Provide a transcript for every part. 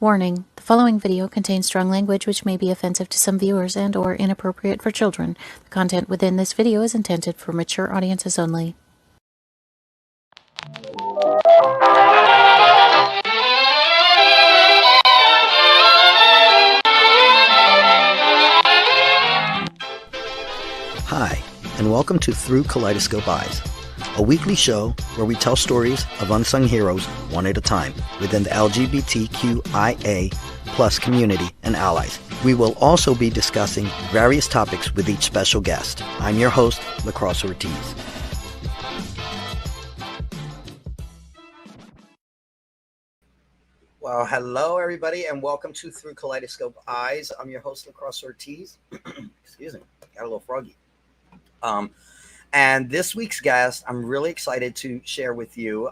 Warning, the following video contains strong language which may be offensive to some viewers and or inappropriate for children. The content within this video is intended for mature audiences only. Hi, and welcome to Through Kaleidoscope Eyes, a weekly show where we tell stories of unsung heroes one at a time within the LGBTQIA plus community and allies. We will also be discussing various topics with each special guest. I'm your host, LaCrosse Ortiz. Well, hello everybody, and welcome to Through Kaleidoscope Eyes. I'm your host, LaCrosse Ortiz. Excuse me, got a little froggy. And this week's guest, I'm really excited to share with you.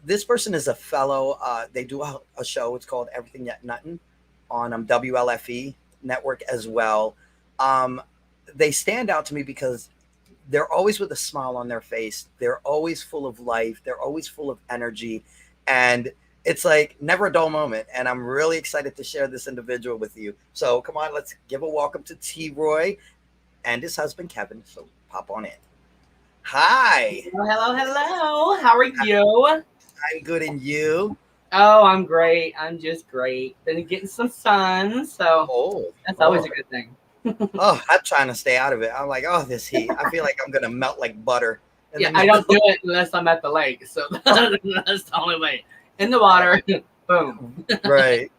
This person is a fellow, they do a show, it's called Everything Yet Nothing on WLFE network as well. They stand out to me because they're always with a smile on their face. They're always full of life. They're always full of energy. And it's like never a dull moment. And I'm really excited to share this individual with you. So come on, let's give a welcome to T-Roy and his husband, Kevin. So pop on in. Hi. Hello. How are you? I'm good, and you? Oh, I'm great. I'm just great. Been getting some sun, so that's always a good thing. I'm trying to stay out of it. I'm like, this heat. I feel like I'm going to melt like butter. Yeah, I don't do it unless I'm at the lake, so that's the only way. In the water, boom. Right.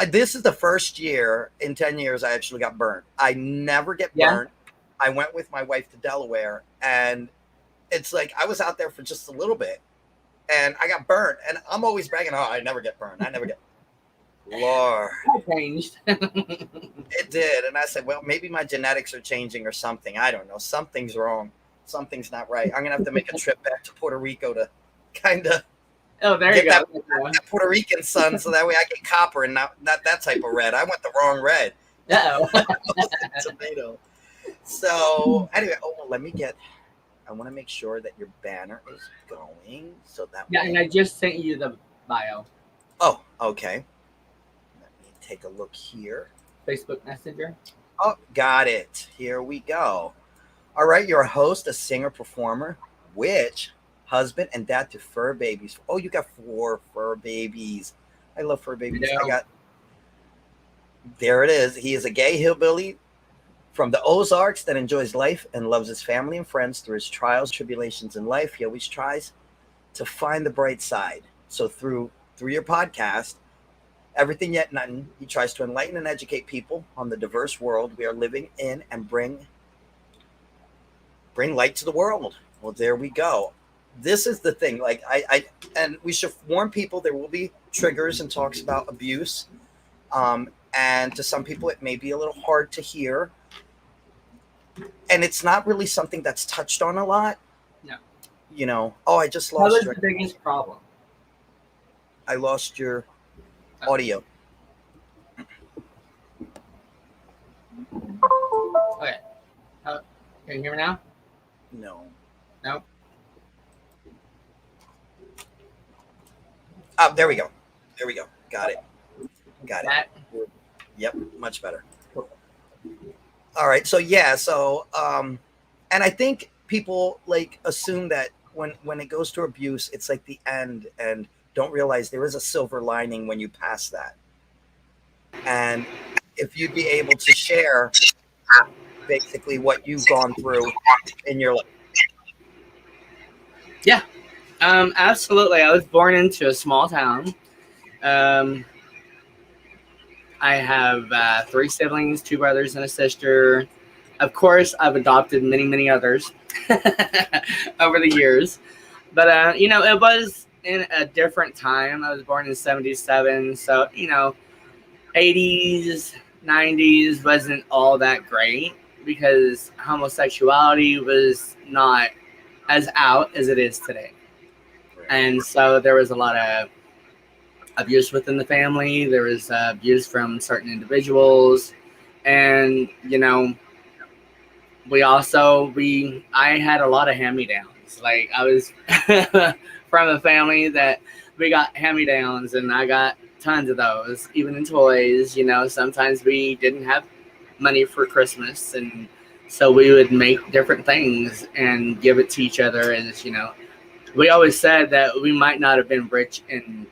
This is the first year in 10 years I actually got burnt. I never get burnt. I went with my wife to Delaware, and it's like I was out there for just a little bit, and I got burnt. And I'm always bragging, I never get burnt. I never get Lord. It changed. It did. And I said, well, maybe my genetics are changing or something. I don't know. Something's wrong. Something's not right. I'm going to have to make a trip back to Puerto Rico to kind of there you go. That Puerto Rican sun, so that way I get copper and not that type of red. I want the wrong red. Tomato. So anyway, I want to make sure that your banner is going. So that and I just sent you the bio. Oh, okay. Let me take a look here. Facebook Messenger. Oh, got it. Here we go. All right, you're a host, a singer, performer, witch, husband, and dad to fur babies. Oh, you got 4 fur babies. I love fur babies. There it is. He is a gay hillbilly from the Ozarks that enjoys life and loves his family and friends through his trials, tribulations in life. He always tries to find the bright side. So through your podcast, Everything Yet Nothing, he tries to enlighten and educate people on the diverse world we are living in and bring light to the world. Well, there we go. This is the thing. Like and we should warn people there will be triggers and talks about abuse. And to some people it may be a little hard to hear. And it's not really something that's touched on a lot. No. You know, I just lost the biggest problem. I lost your audio. Okay. Can you hear me now? No. No. Oh, there we go. Got it. Yep, much better. All right. So and I think people assume that when it goes to abuse, it's like the end, and don't realize there is a silver lining when you pass that. And if you'd be able to share basically what you've gone through in your life. Yeah. Absolutely. I was born into a small town. I have 3 siblings, 2 brothers and a sister. Of course, I've adopted many, many others over the years. But, it was in a different time. I was born in 1977. So, 80s, 90s wasn't all that great because homosexuality was not as out as it is today. And so there was a lot of abuse within the family. There was abuse from certain individuals. And, I had a lot of hand-me-downs. Like, I was from a family that we got hand-me-downs, and I got tons of those, even in toys. You know, sometimes we didn't have money for Christmas, and so we would make different things and give it to each other. As you know, we always said that we might not have been rich in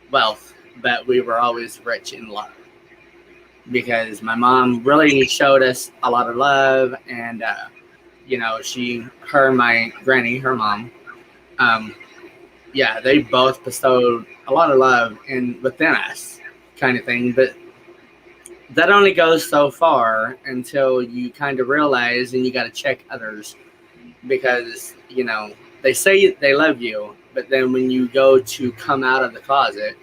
wealth, but we were always rich in love, because my mom really showed us a lot of love. And you know, my granny, her mom, yeah, they both bestowed a lot of love within us, kind of thing. But that only goes so far until you kind of realize, and you got to check others, because, you know, they say they love you, but then when you go to come out of the closet,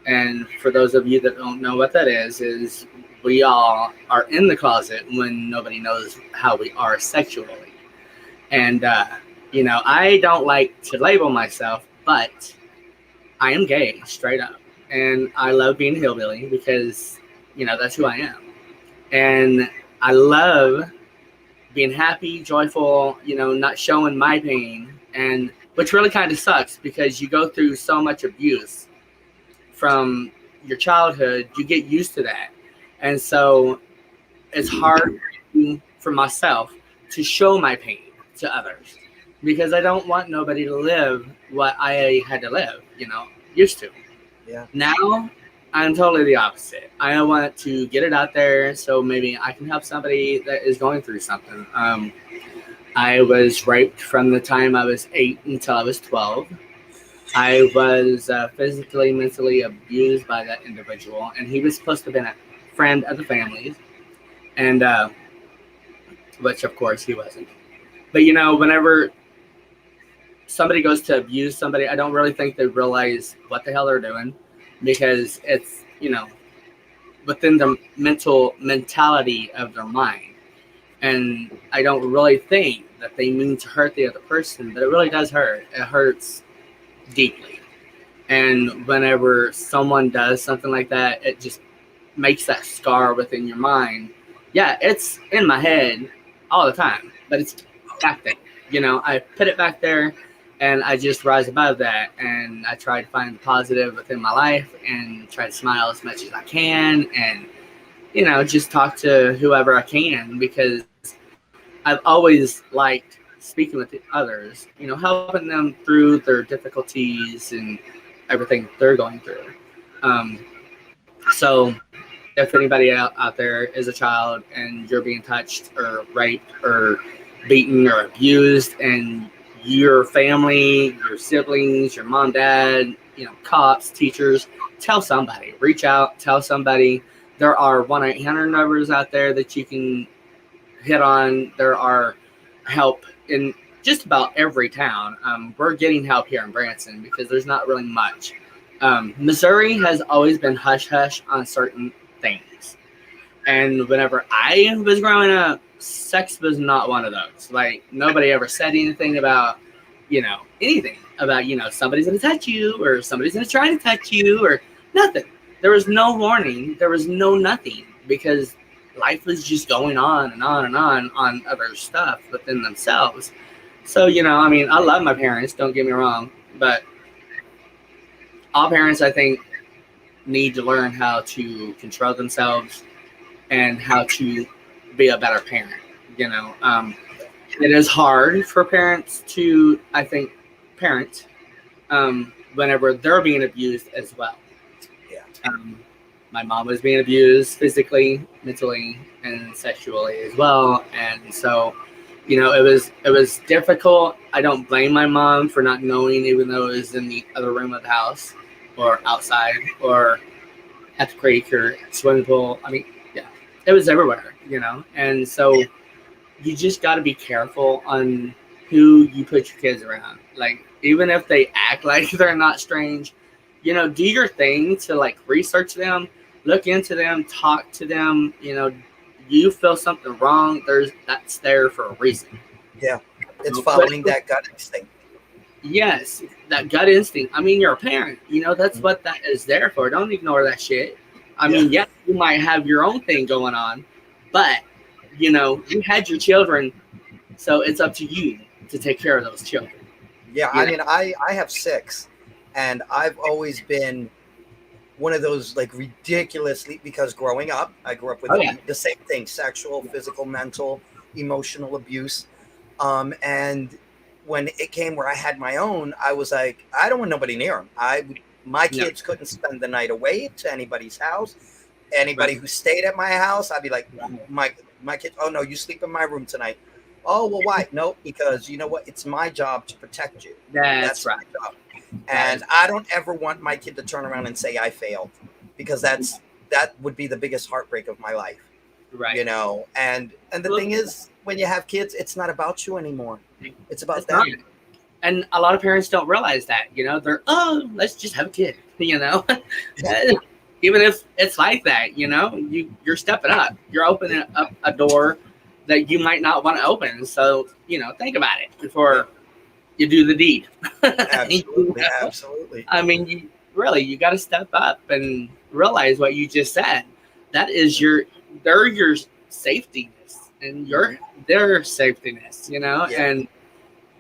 and for those of you that don't know what that is we all are in the closet when nobody knows how we are sexually. And, you know, I don't like to label myself, but I am gay, straight up. And I love being a hillbilly because, you know, that's who I am. And I love being happy, joyful, you know, not showing my pain. And which really kind of sucks, because you go through so much abuse from your childhood, you get used to that. And so it's hard for myself to show my pain to others, because I don't want nobody to live what I had to live, you know, used to. Yeah. Now I'm totally the opposite. I want to get it out there so maybe I can help somebody that is going through something. I was raped from the time I was 8 until I was 12. I was physically, mentally abused by that individual, and he was supposed to have been a friend of the family's, and which of course he wasn't. But you know, whenever somebody goes to abuse somebody, I don't really think they realize what the hell they're doing, because it's, you know, within the mentality of their mind. And I don't really think that they mean to hurt the other person, but it really does hurt. It hurts deeply. And whenever someone does something like that, it just makes that scar within your mind. Yeah, it's in my head all the time, but it's back there. You know, I put it back there, and I just rise above that, and I try to find the positive within my life and try to smile as much as I can, and, you know, just talk to whoever I can, because I've always liked speaking with the others, you know, helping them through their difficulties and everything they're going through. So if anybody out there is a child and you're being touched or raped or beaten or abused, and your family, your siblings, your mom, dad, you know, cops, teachers, tell somebody. Reach out, tell somebody. There are 1-800 numbers out there that you can hit on. There are help in just about every town. We're getting help here in Branson because there's not really much. Missouri has always been hush-hush on certain things. And whenever I was growing up, sex was not one of those. Like, nobody ever said anything about, you know, anything about, you know, somebody's going to touch you or somebody's going to try to touch you or nothing. There was no warning. There was no nothing, because life was just going on and on and on other stuff within themselves. So, you know, I mean, I love my parents, don't get me wrong, but all parents, I think, need to learn how to control themselves and how to be a better parent. You know, it is hard for parents to, I think, parent whenever they're being abused as well. Yeah. My mom was being abused physically, mentally, and sexually as well, and so, you know, it was difficult. I don't blame my mom for not knowing, even though it was in the other room of the house or outside or at the creek or swimming pool. I mean, yeah, it was everywhere, you know. And so you just got to be careful on who you put your kids around. Like, even if they act like they're not strange, you know, do your thing to, like, research them, look into them, talk to them. You know, you feel something wrong, that's there for a reason. Yeah, it's following that gut instinct. Yes, that gut instinct. I mean, you're a parent. You know, that's what that is there for. Don't ignore that shit. I mean, yes, you might have your own thing going on, but, you know, you had your children, so it's up to you to take care of those children. Yeah, I mean, I have 6, And I've always been one of those like ridiculously, because growing up, I grew up with Oh yeah. the same thing: sexual, physical, mental, emotional abuse. And when it came where I had my own, I was like, I don't want nobody near them. My No. kids couldn't spend the night away to anybody's house. Anybody Right. who stayed at my house, I'd be like, Right. my kids, oh no, you sleep in my room tonight. Oh well, why? No, because you know what? It's my job to protect you. That's That's my right. job. That is And I don't ever want my kid to turn around and say I failed, because that would be the biggest heartbreak of my life. right. You know, and the Look, thing is, when you have kids, it's not about you anymore. It's about it's not. them. And a lot of parents don't realize that. They're let's just have a kid. Even if it's like that, you're stepping up. You're opening up a door that you might not want to open. So think about it before you do the deed. Absolutely, absolutely. I mean, you got to step up and realize what you just said. That is they're your safetyness and their safetyness, Yeah. and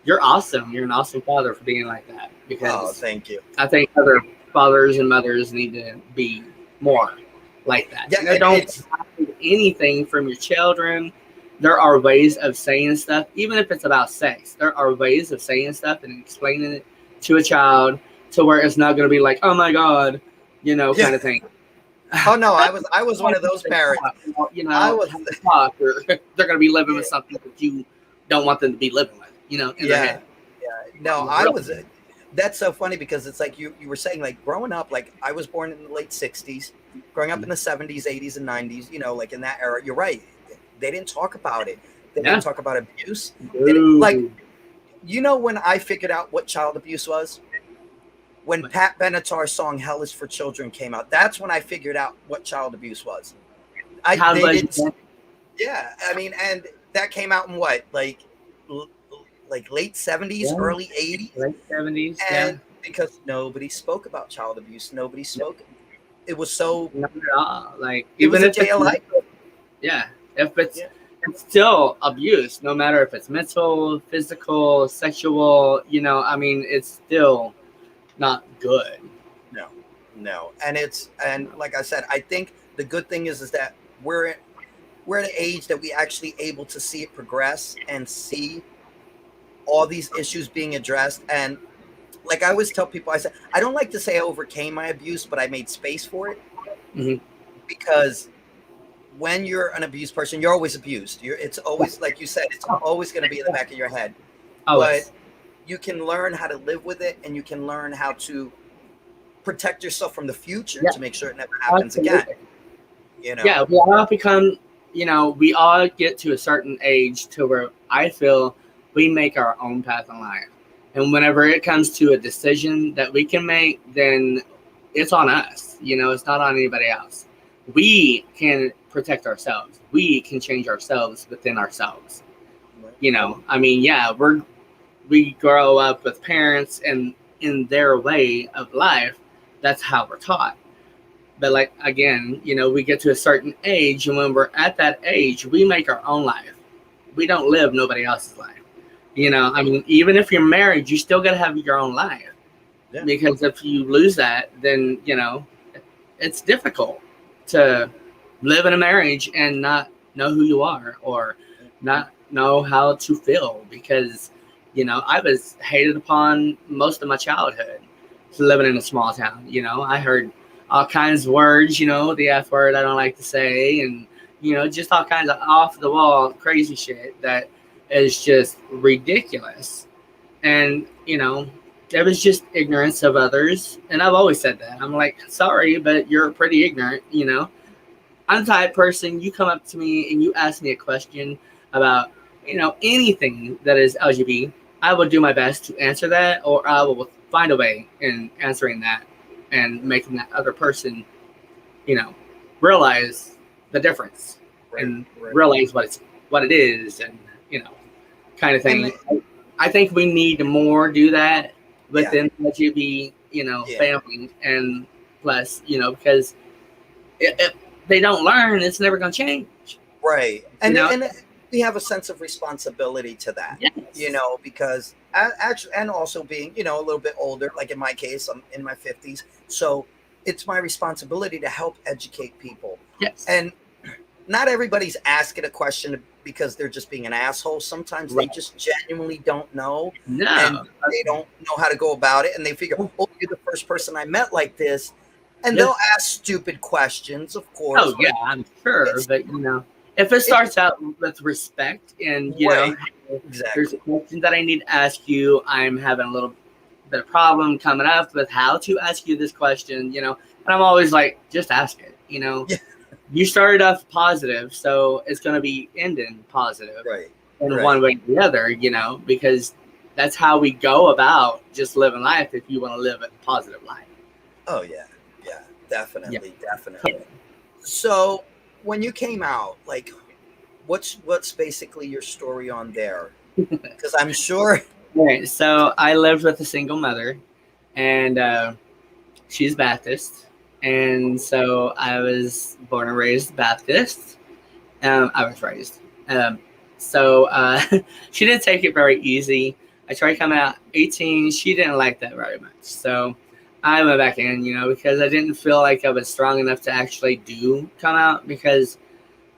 you're awesome. You're an awesome father for being like that, Oh, because thank you. I think other fathers and mothers need to be more like that. Yeah, Don't hide anything from your children. There are ways of saying stuff, even if it's about sex. There are ways of saying stuff and explaining it to a child to where it's not going to be like, oh my God, kind of thing. Oh no, I was one of those parents. I was. Have to talk, or they're going to be living with something that you don't want them to be living with, in their head. Yeah. No, I was. That's so funny, because it's like you were saying, like growing up, like I was born in the late 60s, growing up in the 70s, 80s, and 90s, like in that era. You're right. They didn't talk about it. They didn't talk about abuse. Like, when I figured out what child abuse was? When Pat Benatar's song "Hell Is for Children" came out, that's when I figured out what child abuse was. Yeah, I mean, and that came out in what, like late 70s, early 80s, late 70s, and because nobody spoke about child abuse, nobody spoke. It was so not at all. Like, it even was a if JLI. if it's still abuse, no matter if it's mental, physical, sexual. I mean, it's still not good. No, and like I said, I think the good thing is that we're at an age that we actually able to see it progress and see all these issues being addressed. And like I always tell people, I said, I don't like to say I overcame my abuse, but I made space for it. Mm-hmm. Because when you're an abused person, you're always abused. It's always, like you said, it's always going to be in the back of your head. But you can learn how to live with it, and you can learn how to protect yourself from the future to make sure it never happens again. Yeah, we all become, we all get to a certain age to where I feel we make our own path in life. And whenever it comes to a decision that we can make, then it's on us. It's not on anybody else. We can protect ourselves. We can change ourselves within ourselves. I mean, we grow up with parents, and in their way of life, that's how we're taught. But like, again, we get to a certain age, and when we're at that age, we make our own life. We don't live nobody else's life. I mean, even if you're married, you still got to have your own life. Yeah. Because if you lose that, then, it's difficult to live in a marriage and not know who you are, or not know how to feel, because, I was hated upon most of my childhood living in a small town. I heard all kinds of words, the F word I don't like to say, and, just all kinds of off the wall crazy shit that is just ridiculous. And, it was just ignorance of others. And I've always said that. I'm like, sorry, but you're pretty ignorant, I'm the type person, you come up to me and you ask me a question about, anything that is LGBT, I will do my best to answer that, or I will find a way in answering that and making that other person, realize the difference and realize what it is, and, kind of thing. I think we need to more do that within the LGBT, family, and plus, because if they don't learn, it's never going to change. Right. And we have a sense of responsibility to that, yes. Because actually, and also being, you know, a little bit older, like in my case, I'm in my 50s. So it's my responsibility to help educate people. Yes. And not everybody's asking a question because they're just being an asshole. Sometimes they just genuinely don't know. No. And they don't know how to go about it. And they figure, oh, you're the first person I met like this. And they'll ask stupid questions, of course. Oh, yeah, I'm sure. But, you know, if it starts out with respect and, you know, there's a question that I need to ask you, I'm having a little bit of problem coming up with how to ask you this question, you know, and I'm always like, just ask it, you know. Yeah. You started off positive, so it's going to be ending positive in one way or the other, you know, because that's how we go about just living life if you want to live a positive life. Oh, yeah. Yeah, definitely. So when you came out, like, what's basically your story on there? Because I'm sure. Right. So I lived with a single mother, and she's Baptist. And so I was born and raised Baptist. I was raised. So she didn't take it very easy. I tried coming out 18. She didn't like that very much. So I went back in, you know, because I didn't feel like I was strong enough to actually do come out, because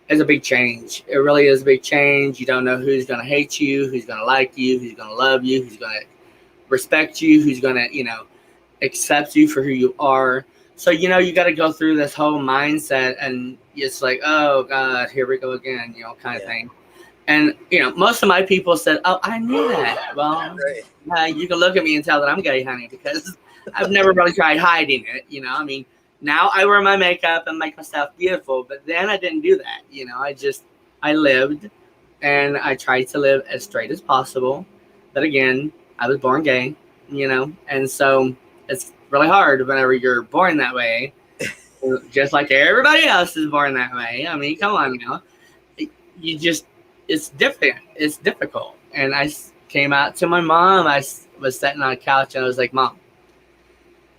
it's a big change. It really is a big change. You don't know who's going to hate you, who's going to like you, who's going to love you, who's going to respect you, who's going to, you know, accept you for who you are. So, you know, you got to go through this whole mindset, and it's like, oh, God, here we go again, you know, kind of thing. And, you know, most of my people said, oh, I knew that. Well, you can look at me and tell that I'm gay, honey, because I've never really tried hiding it, you know. I mean, now I wear my makeup and make myself beautiful, but then I didn't do that, you know. I lived, and I tried to live as straight as possible. But again, I was born gay, you know, and so it's really hard whenever you're born that way, just like everybody else is born that way. I mean, come on now. You just, it's different. It's difficult. And I came out to my mom. I was sitting on a couch, and I was like, Mom,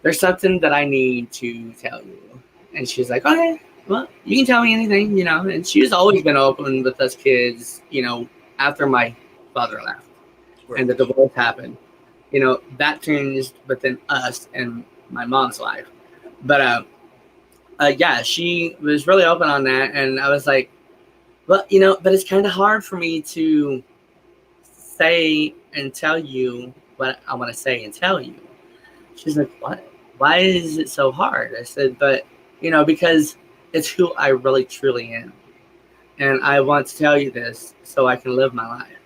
there's something that I need to tell you. And she's like, okay, well, you can tell me anything, you know. And she's always been open with us kids, you know, after my father left and the divorce happened. You know, that changed within us and my mom's life. But yeah, she was really open on that. And I was like, well, you know, but it's kind of hard for me to say and tell you what I want to say and tell you. She's like, what? Why is it so hard? I said, but, you know, because it's who I really truly am. And I want to tell you this so I can live my life,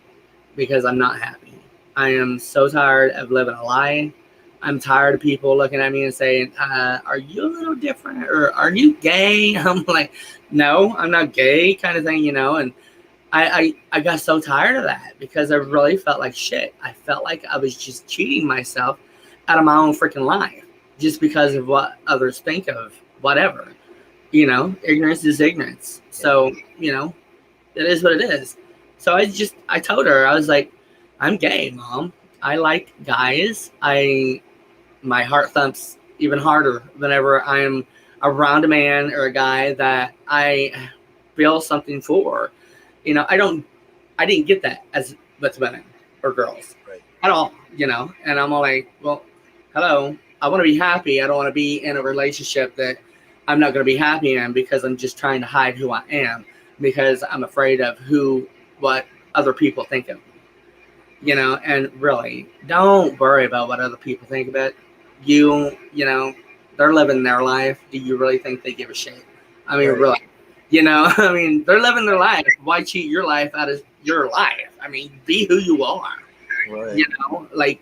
because I'm not happy. I am so tired of living a lie. I'm tired of people looking at me and saying, are you a little different, or are you gay? I'm like, no, I'm not gay, kind of thing, you know. And I got so tired of that, because I really felt like shit. I felt like I was just cheating myself out of my own freaking life just because of what others think of whatever, you know. Ignorance is ignorance. So, you know, it is what it is. So I told her, I was like, I'm gay, Mom. I like guys. My heart thumps even harder whenever I'm around a man or a guy that I feel something for. You know, I didn't get that as with women or girls at all, you know. And I'm all like, well, hello, I want to be happy. I don't want to be in a relationship that I'm not going to be happy in, because I'm just trying to hide who I am, because I'm afraid of what other people think of me, you know. And really, don't worry about what other people think about you. You know, they're living their life. Do you really think they give a shit? I mean, really, you know, I mean, they're living their life. Why cheat your life out of your life? I mean, be who you are, you know, like,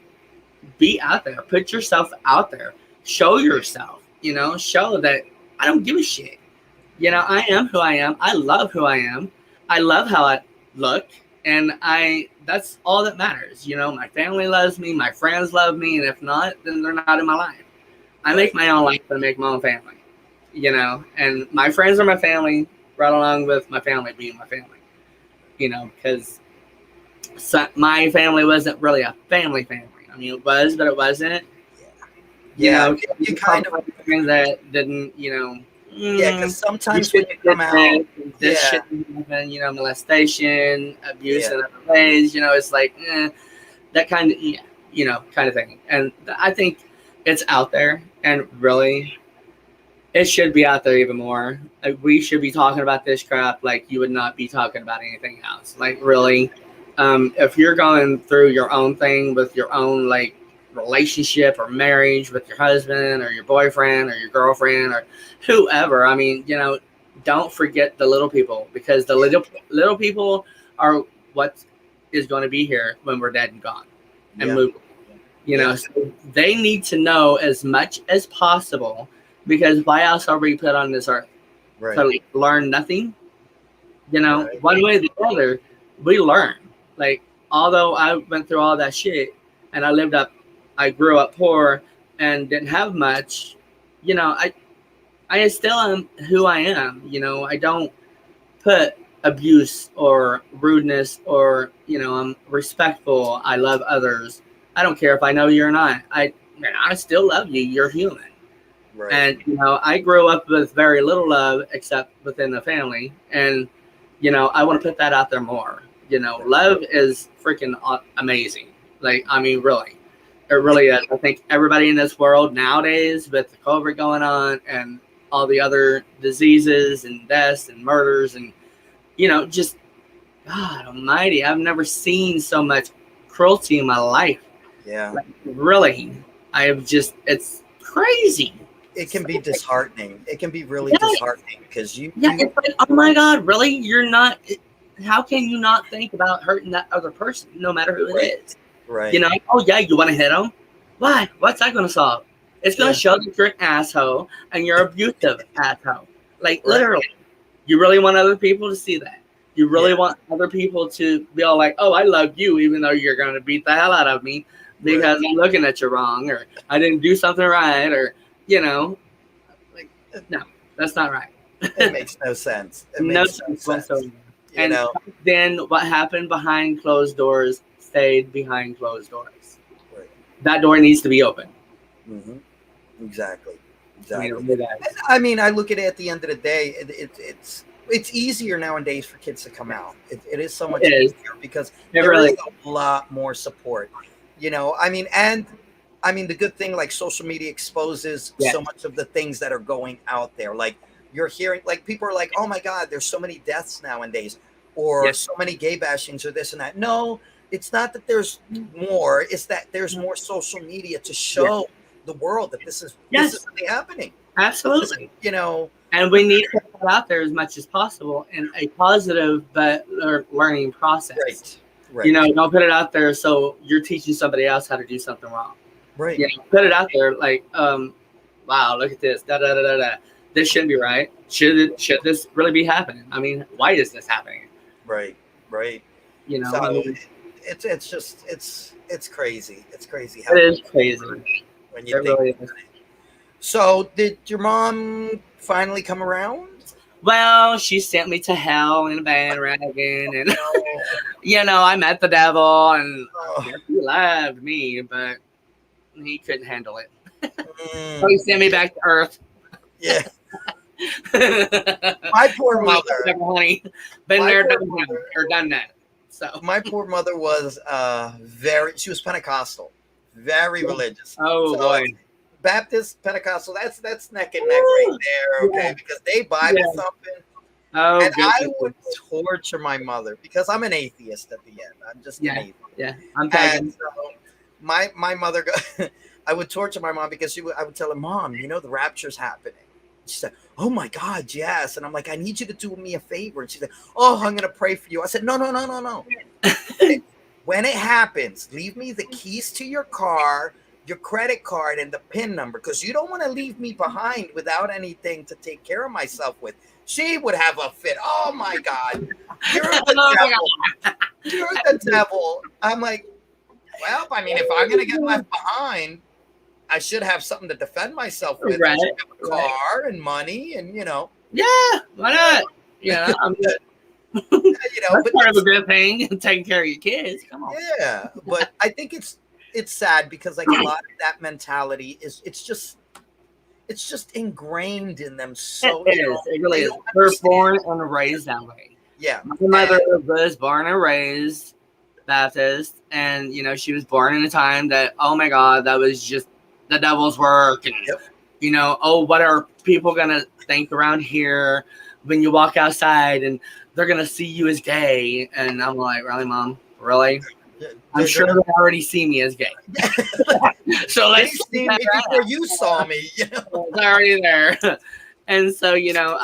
be out there, put yourself out there, show yourself, you know, show that I don't give a shit. You know, I am who I am. I love who I am. I love how I look. And that's all that matters. You know, my family loves me. My friends love me. And if not, then they're not in my life. I make my own life and make my own family, you know, and my friends are my family, right along with my family being my family, you know, because my family wasn't really a family. I mean, it was, but it wasn't. You know, you kind of things that didn't, you know. Because sometimes when you come out, this shit happen, you know, molestation, abuse in other ways, you know, it's like, that kind of, yeah, kind of thing. And I think it's out there, and really, it should be out there even more. Like, we should be talking about this crap like you would not be talking about anything else. Like, really, if you're going through your own thing with your own like relationship or marriage with your husband or your boyfriend or your girlfriend or whoever, I mean, don't forget the little people, because the little people are what is going to be here when we're dead and gone and move. So they need to know as much as possible, because why else are we put on this earth? Right. To learn nothing? Right. One way or the other, we learn. Like, although I went through all that shit and I grew up poor and didn't have much, I still am who I am. I don't put abuse or rudeness or, I'm respectful. I love others. I don't care if I know you or not. I still love you. You're human. Right. And, I grew up with very little love except within the family. And, I want to put that out there more. Love is freaking amazing. Like, I mean, really, it really is. I think everybody in this world nowadays, with the COVID going on and all the other diseases and deaths and murders and, just God almighty, I've never seen so much cruelty in my life. Yeah. Like, really, it's crazy. It can be disheartening. It can be really disheartening, because it's like, oh my God, really? You're not, how can you not think about hurting that other person, no matter who it is? Right. Oh yeah, you want to hit them? Why? What's that going to solve? It's going to show that you're an asshole and you're an abusive asshole. Like, literally, you really want other people to see that. You really want other people to be all like, oh, I love you, even though you're going to beat the hell out of me because I'm looking at you wrong, or I didn't do something right, or, like, no, that's not right. It makes no sense. It no makes sense no whatsoever. sense. And then what happened behind closed doors stayed behind closed doors. Right. That door needs to be open. Mm-hmm. Exactly. I mean, I look at it at the end of the day, it's easier nowadays for kids to come out. It is so much easier, because there is a lot more support. I mean, the good thing, like, social media exposes so much of the things that are going out there. Like, you're hearing, like, people are like, oh my God, there's so many deaths nowadays, or so many gay bashings, or this and that. No, it's not that there's more. It's that there's more social media to show the world that this is really happening. Absolutely. And we need to put it out there as much as possible in a positive but learning process. Right. Don't put it out there so you're teaching somebody else how to do something wrong. Right. Put it out there like, wow, look at this. Da da da da da. This shouldn't be right. Should this really be happening? I mean, why is this happening? Right. So I mean, it's crazy. It's crazy. It is crazy. When you think. Really is. So, did your mom finally come around? Well, she sent me to hell in a bandwagon, and I met the devil, and he loved me, but he couldn't handle it. So he sent me back to Earth. Yeah. My poor mother. Honey, been there, done that. So my poor mother was she was Pentecostal, very religious. Oh, so, boy. Baptist, Pentecostal, that's neck and neck right there, okay? Because they Bible something. Oh, and I would torture my mother, because I'm an atheist at the end. I'm just an atheist. Yeah, I'm tagging. So my mother, I would torture my mom, because I would tell her, Mom, the rapture's happening. She said, oh my God, yes. And I'm like, I need you to do me a favor. And she said, oh, I'm going to pray for you. I said, no. When it happens, leave me the keys to your car, your credit card, and the PIN number, because you don't want to leave me behind without anything to take care of myself with. She would have a fit. Oh my God, you're the devil. You're the devil. I'm like, well, I mean, if I'm going to get left behind, I should have something to defend myself with. Right. I should have a car and money, and Yeah, why not? Yeah, I'm good. That's part of a good thing, taking care of your kids. Come on. Yeah, but I think it's sad, because like a lot of that mentality it's just ingrained in them. So it is. It really is. We're born and raised that way. Yeah. My mother was born and raised Baptist, and you know, she was born in a time that, oh my God, that was just the devil's work, and you know, oh, what are people gonna think around here when you walk outside, and they're gonna see you as gay? And I'm like, really, Mom? Really? I'm sure they already see me as gay. So let's see me before you saw me. You know? It's already there. And so, you know,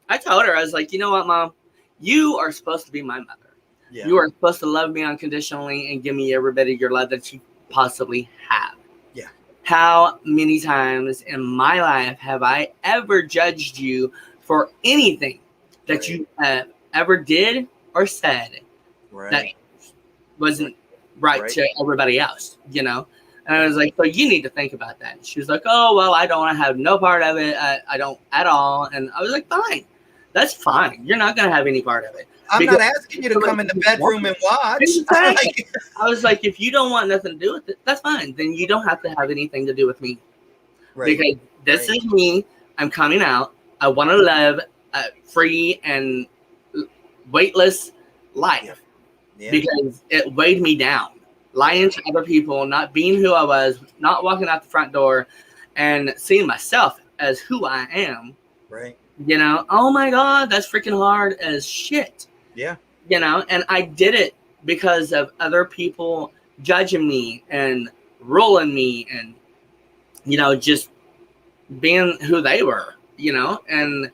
I told her, I was like, you know what, Mom? You are supposed to be my mother. Yeah. You are supposed to love me unconditionally and give me every bit of your love that you possibly have. Yeah. How many times in my life have I ever judged you for anything that you ever did or said that wasn't right to everybody else, you know? And I was like, so you need to think about that. And she was like, oh, well, I don't want to have no part of it. I don't at all. And I was like, fine. That's fine. You're not going to have any part of it. I'm not asking you to come in the bedroom and watch. I was like, if you don't want nothing to do with it, that's fine. Then you don't have to have anything to do with me. Right. Because this is me. I'm coming out. I want to live a free and weightless life. Yeah. Because it weighed me down. Lying to other people, not being who I was, not walking out the front door and seeing myself as who I am. Right. You know, oh my God, that's freaking hard as shit. Yeah. You know, and I did it because of other people judging me and ruling me and, you know, just being who they were, you know, and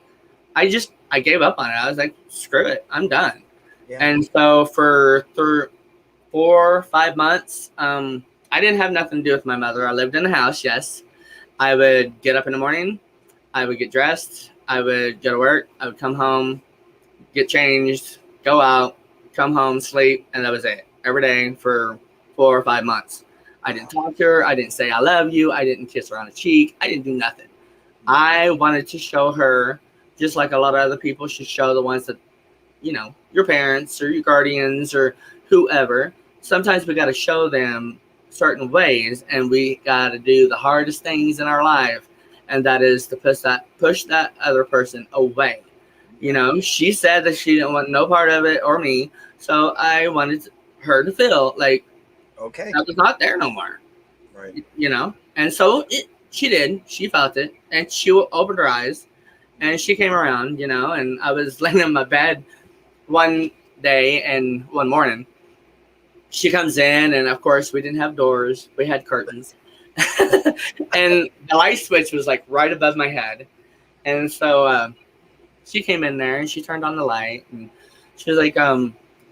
I gave up on it. I was like, screw it, I'm done. Yeah. And so for 4 or 5 months, I didn't have nothing to do with my mother. I lived in the house, yes. I would get up in the morning. I would get dressed. I would go to work. I would come home, get changed, go out, come home, sleep, and that was it. Every day for 4 or 5 months. I didn't talk to her. I didn't say I love you. I didn't kiss her on the cheek. I didn't do nothing. I wanted to show her, just like a lot of other people should show the ones that, you know, your parents or your guardians or whoever. Sometimes we got to show them certain ways, and we got to do the hardest things in our life, and that is to push that other person away. You know, she said that she didn't want no part of it or me, so I wanted her to feel like, okay, that was not there no more. Right. You know, and so she did. She felt it, and she opened her eyes, and she came around. You know, and I was laying in my bed one day and one morning. She comes in, and of course, we didn't have doors. We had curtains. And the light switch was like right above my head. And so she came in there, and she turned on the light. And she was like,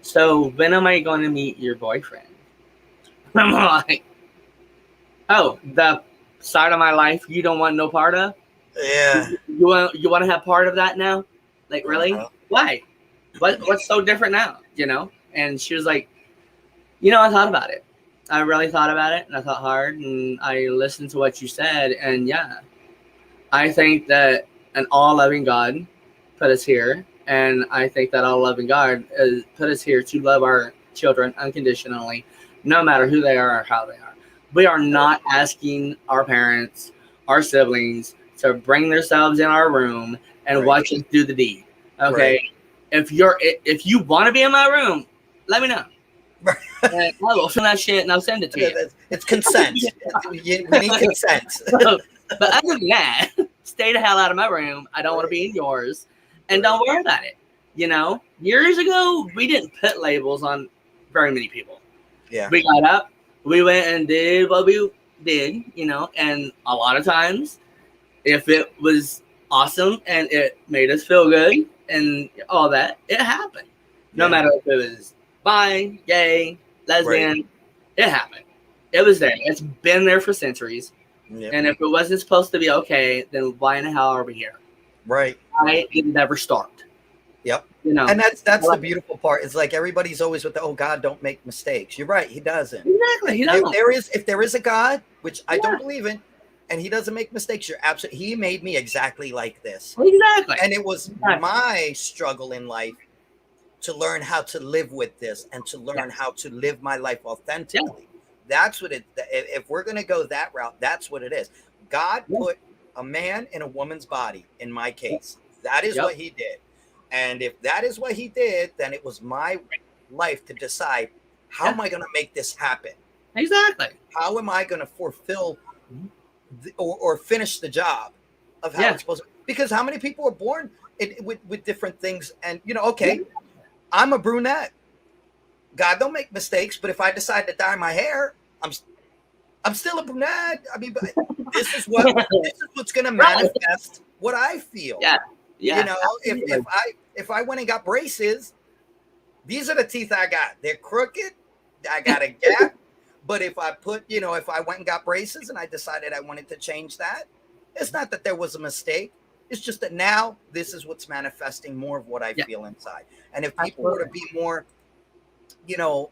so when am I going to meet your boyfriend? I'm like, oh, the side of my life you don't want no part of? Yeah. You want to have part of that now? Like, really? Why? What's so different now? You know? And she was like, you know, I thought about it. I really thought about it, and I thought hard, and I listened to what you said, and yeah, I think that an all-loving God put us here, and I think that all-loving God put us here to love our children unconditionally, no matter who they are or how they are. We are not asking our parents, our siblings, to bring themselves in our room and watch us do the deed. Okay, if you want to be in my room, let me know. I will film that shit and I'll send it to you. It's consent. We need consent. But other than that, stay the hell out of my room. I don't want to be in yours, and don't worry about it. You know, years ago we didn't put labels on very many people. Yeah, we got up, we went and did what we did. You know, and a lot of times, if it was awesome and it made us feel good and all that, it happened. No matter if it was bi, gay, lesbian, it happened. It was there. It's been there for centuries. Yep. And if it wasn't supposed to be okay, then why in the hell are we here? Right. It never stopped. Yep. You know, and that's the beautiful part. It's like everybody's always with the, oh, God don't make mistakes. You're right. He doesn't. Exactly. He doesn't. If there is a God, which I don't believe in, and he doesn't make mistakes, you're absolutely, he made me exactly like this. Exactly. And it was my struggle in life to learn how to live with this and to learn how to live my life authentically. Yeah. That's what if we're going to go that route, that's what it is. God put a man in a woman's body, in my case. That is what he did. And if that is what he did, then it was my life to decide How am I going to make this happen? Exactly. How am I going to fulfill or finish the job of how it's supposed to? Because how many people are born with different things? And, okay, I'm a brunette. God don't make mistakes, but if I decide to dye my hair, I'm still a brunette. I mean, this is what's going to manifest what I feel. Yeah. If I went and got braces, these are the teeth I got. They're crooked. I got a gap. But if I if I went and got braces and I decided I wanted to change that, it's not that there was a mistake. It's just that now this is what's manifesting more of what I feel inside. And if people were to be more,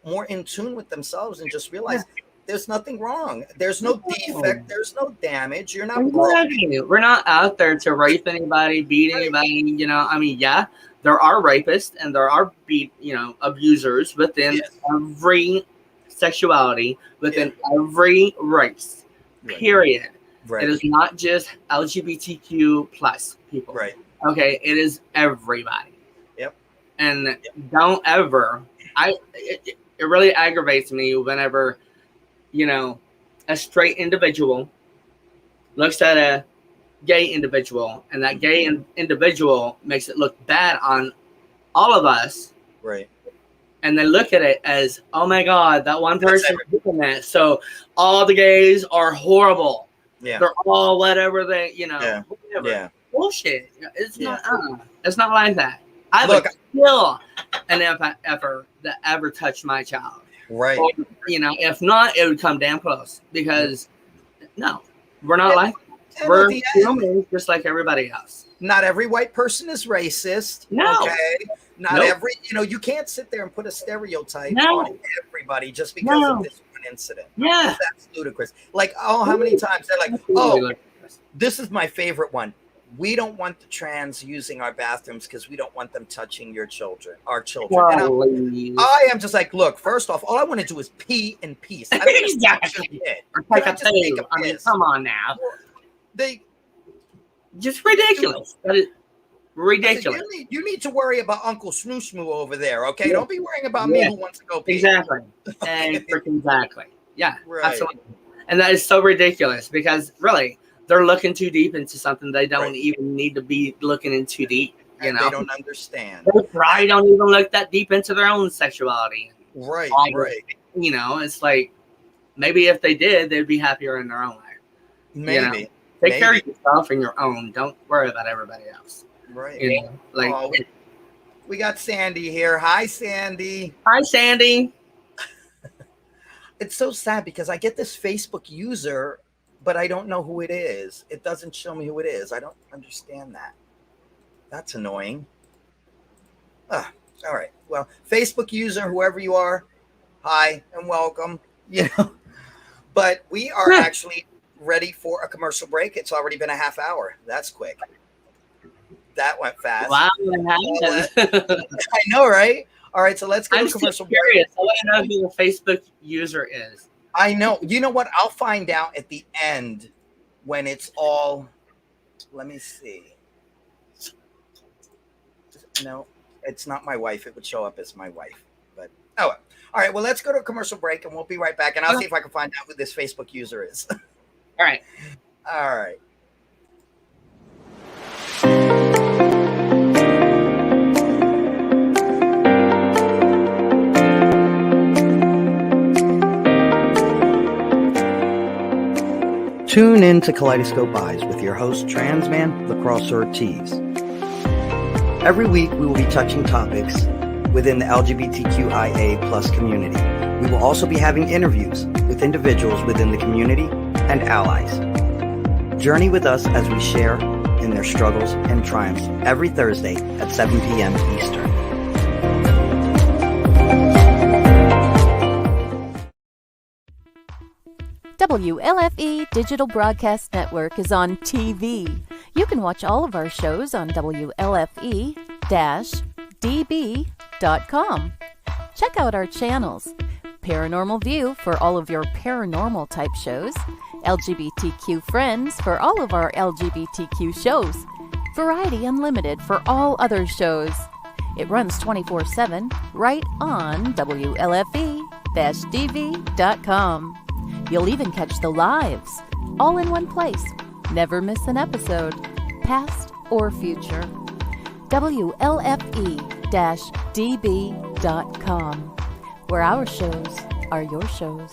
more in tune with themselves and just realize there's nothing wrong. There's no defect. There's no damage. You're not broken. We're not out there to rape anybody, beat anybody. I mean, there are rapists and there are abusers within every sexuality, within every race. Period. Right. It is not just LGBTQ plus people. Right. Okay, it is everybody. Yep. And don't ever. It really aggravates me whenever, a straight individual looks at a gay individual, and that gay individual makes it look bad on all of us. Right. And they look at it as, oh my God, that one person is doing that. So all the gays are horrible. Yeah. They're all whatever they, whatever. Yeah. Bullshit. It's not like that. I would kill an effort that ever touched my child. Right. Or, if not, it would come damn close, because no, we're not like that. We're humans just like everybody else. Not every white person is racist. No. Okay. Not every, you can't sit there and put a stereotype on everybody just because of this one incident. Yeah. That's ludicrous. Like, how many times they're like, this is my favorite one. We don't want the trans using our bathrooms because we don't want them touching our children. And I am just like, look, first off, all I want to do is pee in peace. I don't exactly. I mean, come on now. Just ridiculous. That is ridiculous. You need to worry about Uncle Snoo Snoo over there, okay? Don't be worrying about me who wants to go pee. Exactly. And freaking exactly. Yeah, absolutely. And that is so ridiculous, because really, they're looking too deep into something they don't even need to be looking into deep. They don't understand. They probably don't even look that deep into their own sexuality. Right. It's like, maybe if they did, they'd be happier in their own way. Maybe. Take care of yourself and your own. Don't worry about everybody else. Right. We got Sandy here. Hi, Sandy. Hi, Sandy. It's so sad because I get this Facebook user, but I don't know who it is. It doesn't show me who it is. I don't understand that. That's annoying. All right. Well, Facebook user, whoever you are, hi and welcome. But we are actually ready for a commercial break. It's already been a half hour. That's quick. That went fast. Wow. I know, right? All right, so let's go to commercial break. I want to know who the Facebook user is. I know. You know what? I'll find out at the end when it's all. Let me see. No, it's not my wife. It would show up as my wife. But all right. Well, let's go to a commercial break, and we'll be right back. And I'll see if I can find out who this Facebook user is. All right. All right. Tune in to Kaleidoscope Eyes with your host, Trans Man Lacrosse Ortiz. Every week, we will be touching topics within the LGBTQIA plus community. We will also be having interviews with individuals within the community and allies. Journey with us as we share in their struggles and triumphs every Thursday at 7 p.m. Eastern. WLFE Digital Broadcast Network is on TV. You can watch all of our shows on WLFE-DB.com. Check out our channels: Paranormal View for all of your paranormal type shows, LGBTQ Friends for all of our LGBTQ shows, Variety Unlimited for all other shows. It runs 24/7 right on WLFE.DB. WLFE-DB.com. You'll even catch the lives, all in one place. Never miss an episode, past or future. WLFE-DB.com, where our shows are your shows.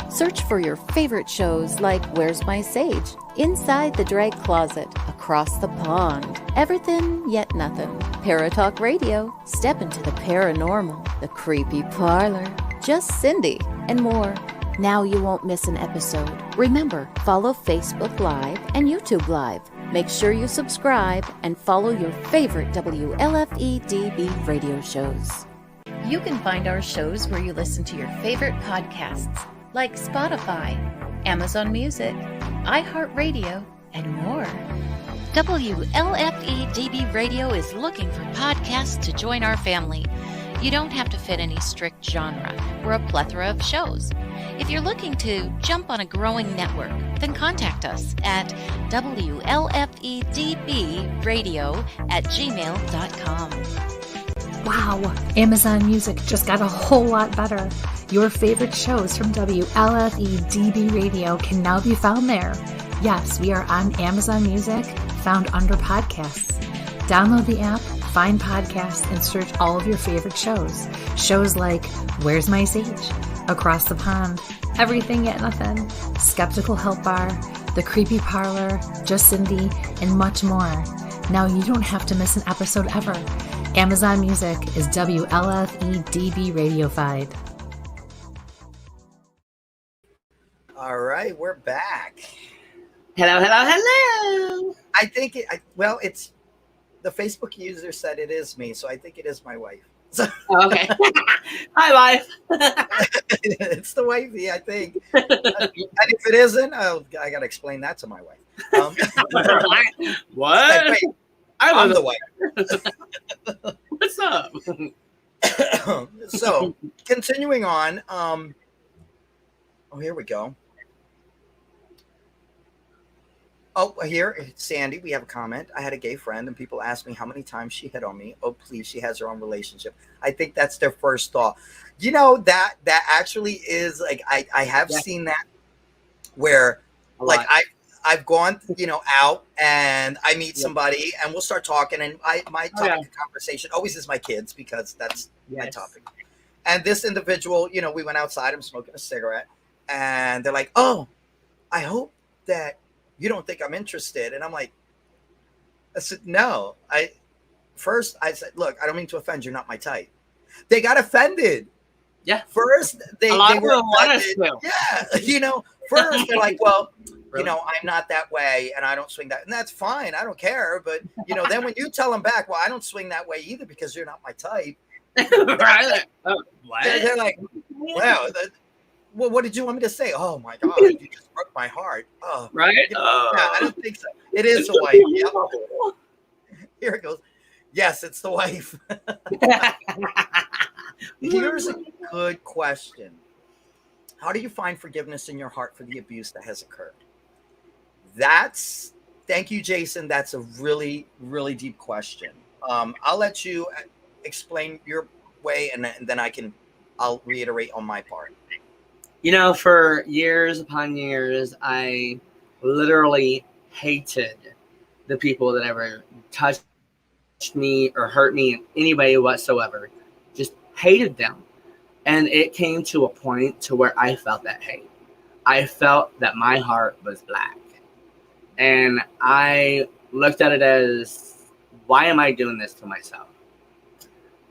Search for your favorite shows like Where's My Sage, Inside the Drag Closet, Across the Pond, Everything Yet Nothing, Paratalk Radio, Step into the Paranormal, The Creepy Parlor, Just Cindy, and more. Now you won't miss an episode. Remember, follow Facebook Live and YouTube Live. Make sure you subscribe and follow your favorite WLFE-DB radio shows. You can find our shows where you listen to your favorite podcasts, like Spotify, Amazon Music, iHeartRadio, and more. WLFE-DB Radio is looking for podcasts to join our family. You don't have to fit any strict genre. We're a plethora of shows. If you're looking to jump on a growing network, then contact us at WLFE-DB radio@gmail.com. Wow, Amazon Music just got a whole lot better. Your favorite shows from WLFE-DB Radio can now be found there. Yes, we are on Amazon Music, found under podcasts. Download the app, find podcasts, and search all of your favorite shows. Shows like Where's My Sage, Across the Pond, Everything Yet Nothing, Skeptical Help Bar, The Creepy Parlor, Just Cindy, and much more. Now you don't have to miss an episode ever. Amazon Music is WLFE-DB radified. All right, we're back. Hello, hello, hello. I think it's the Facebook user said it is me, so I think it is my wife. So, Okay. Hi, wife. it's the wifey, I think. And if it isn't, I got to explain that to my wife. What? Wait, I'm the wife. What's up? So, continuing on. Here we go. Oh, here, Sandy, we have a comment. I had a gay friend and people asked me how many times she hit on me. Oh, please, she has her own relationship. I think that's their first thought. You know, that actually is like, I have seen that where like I've gone, out and I meet somebody and we'll start talking and my topic of conversation always is my kids because that's my topic. And this individual, we went outside, I'm smoking a cigarette and they're like, oh, I hope that you don't think I'm interested. And I'm like, I said, no. I said, look, I don't mean to offend. You're not my type. They got offended. Yeah. First, they were offended. Yeah. First they're like, well, really? I'm not that way and I don't swing that. And that's fine. I don't care. But, then when you tell them back, well, I don't swing that way either because you're not my type. Right. What? They're like, wow. Well, what did you want me to say? Oh my God, you just broke my heart. Oh, right? Yeah, I don't think so. It is the wife. Yep. Here it goes. Yes, it's the wife. Here's a good question. How do you find forgiveness in your heart for the abuse that has occurred? Thank you, Jason. That's a really, really deep question. I'll let you explain your way and then I'll reiterate on my part. For years upon years, I literally hated the people that ever touched me or hurt me in any way whatsoever. Just hated them. And it came to a point to where I felt that hate. I felt that my heart was black. And I looked at it as, why am I doing this to myself?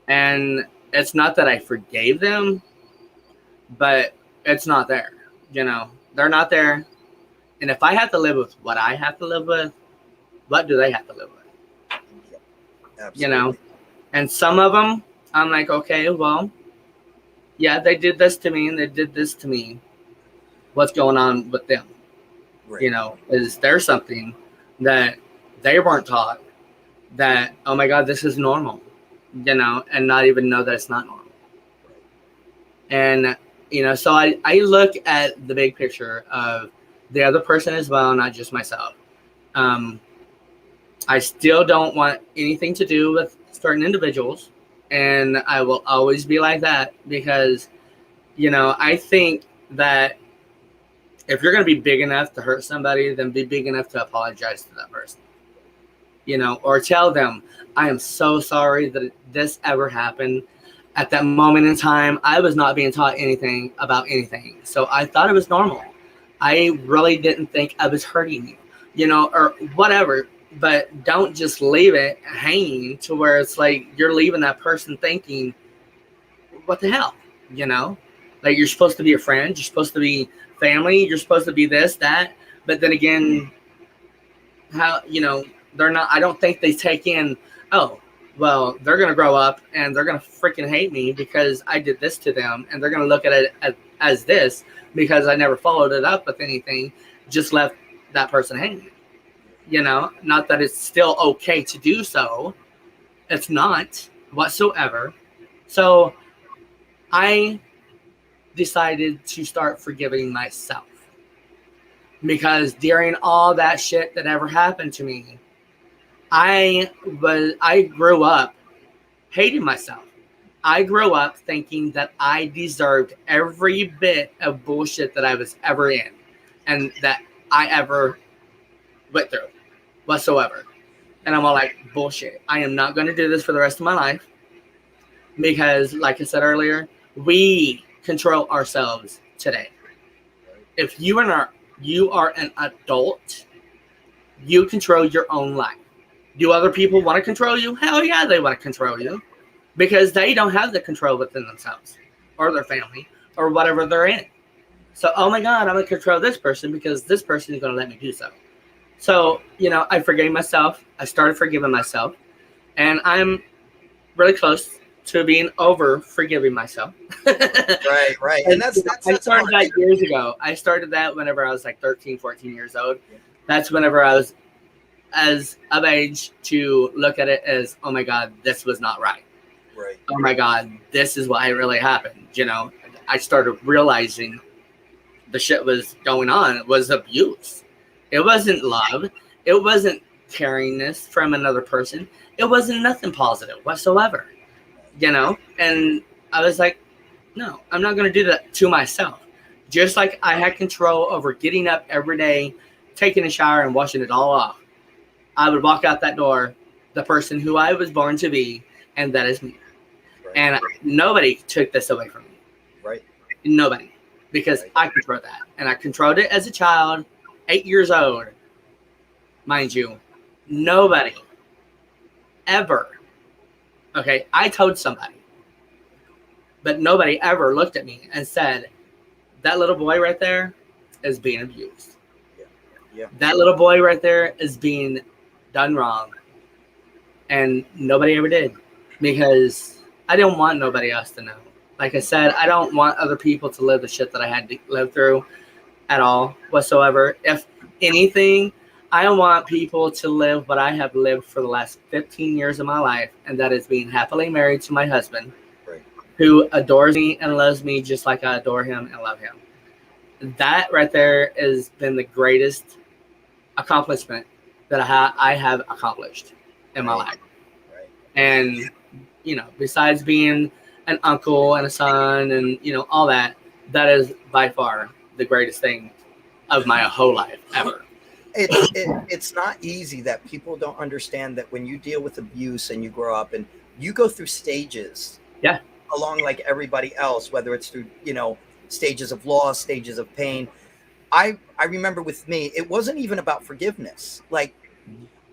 And it's not that I forgave them, but it's not there. They're not there. And if I have to live with what I have to live with, what do they have to live with? Absolutely. And some of them, I'm like, okay, well, yeah, they did this to me and they did this to me. What's going on with them? Right. Is there something that they weren't taught that, oh my God, this is normal, and not even know that it's not normal. And so I look at the big picture of the other person as well, not just myself. I still don't want anything to do with certain individuals, and I will always be like that because, I think that if you're going to be big enough to hurt somebody, then be big enough to apologize to that person, or tell them, I am so sorry that this ever happened. At that moment in time, I was not being taught anything about anything. So I thought it was normal. I really didn't think I was hurting you, or whatever. But don't just leave it hanging to where it's like you're leaving that person thinking, what the hell, Like, you're supposed to be a friend. You're supposed to be family. You're supposed to be this, that. But then again, how, they're not, I don't think they take in, oh, well, they're going to grow up and they're going to freaking hate me because I did this to them. And they're going to look at it as this because I never followed it up with anything, just left that person hanging. Not that it's still okay to do so. It's not whatsoever. So I decided to start forgiving myself because during all that shit that ever happened to me, I grew up hating myself. I grew up thinking that I deserved every bit of bullshit that I was ever in and that I ever went through whatsoever. And I'm all like, bullshit. I am not going to do this for the rest of my life because, like I said earlier, we control ourselves today. If you are an adult, you control your own life. Do other people want to control you? Hell yeah, they want to control you because they don't have the control within themselves or their family or whatever they're in. So, oh my God, I'm going to control this person because this person is going to let me do so. So, I forgave myself. I started forgiving myself. And I'm really close to being over forgiving myself. Right. And that's I started that years ago. I started that whenever I was like 13, 14 years old. That's whenever I was as of age to look at it as, oh my God, this was not right. Right. Oh my God, this is what really happened. I started realizing the shit was going on. It was abuse. It wasn't love. It wasn't caringness from another person. It wasn't nothing positive whatsoever. And I was like, no, I'm not going to do that to myself. Just like I had control over getting up every day, taking a shower and washing it all off. I would walk out that door, the person who I was born to be, and that is me. Right. And nobody took this away from me. Right. Nobody. Because I controlled that. And I controlled it as a child, 8 years old. Mind you, nobody ever, okay, I told somebody, but nobody ever looked at me and said, that little boy right there is being abused. Yeah. That little boy right there is being done wrong. And nobody ever did because I didn't want nobody else to know. Like I said, I don't want other people to live the shit that I had to live through at all whatsoever. If anything, I want people to live what I have lived for the last 15 years of my life, and that is being happily married to my husband, right, who adores me and loves me just like I adore him and love him. That right there has been the greatest accomplishment that I have accomplished in my life. Right. And, besides being an uncle and a son and, all that, that is by far the greatest thing of my whole life ever. It's not easy that people don't understand that when you deal with abuse and you grow up and you go through stages along like everybody else, whether it's through, stages of loss, stages of pain. I remember with me, it wasn't even about forgiveness. Like,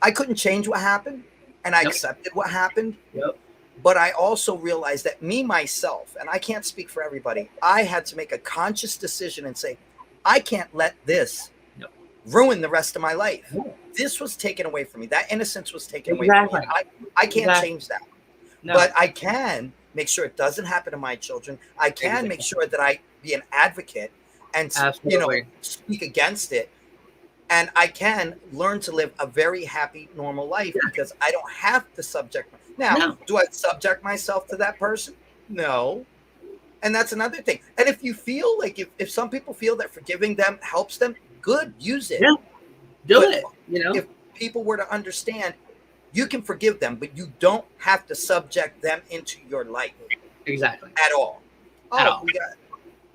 I couldn't change what happened and I accepted what happened. Yep. But I also realized that myself, and I can't speak for everybody, I had to make a conscious decision and say, I can't let this ruin the rest of my life. This was taken away from me. That innocence was taken away from me. I can't change that. No. But I can make sure it doesn't happen to my children. I can make sure that I be an advocate and speak against it. And I can learn to live a very happy, normal life because I don't have to subject myself. Now, do I subject myself to that person? No. And that's another thing. And if you feel like if some people feel that forgiving them helps them, good, use it. Yeah. Do it. If people were to understand, you can forgive them, but you don't have to subject them into your life. Exactly. At all.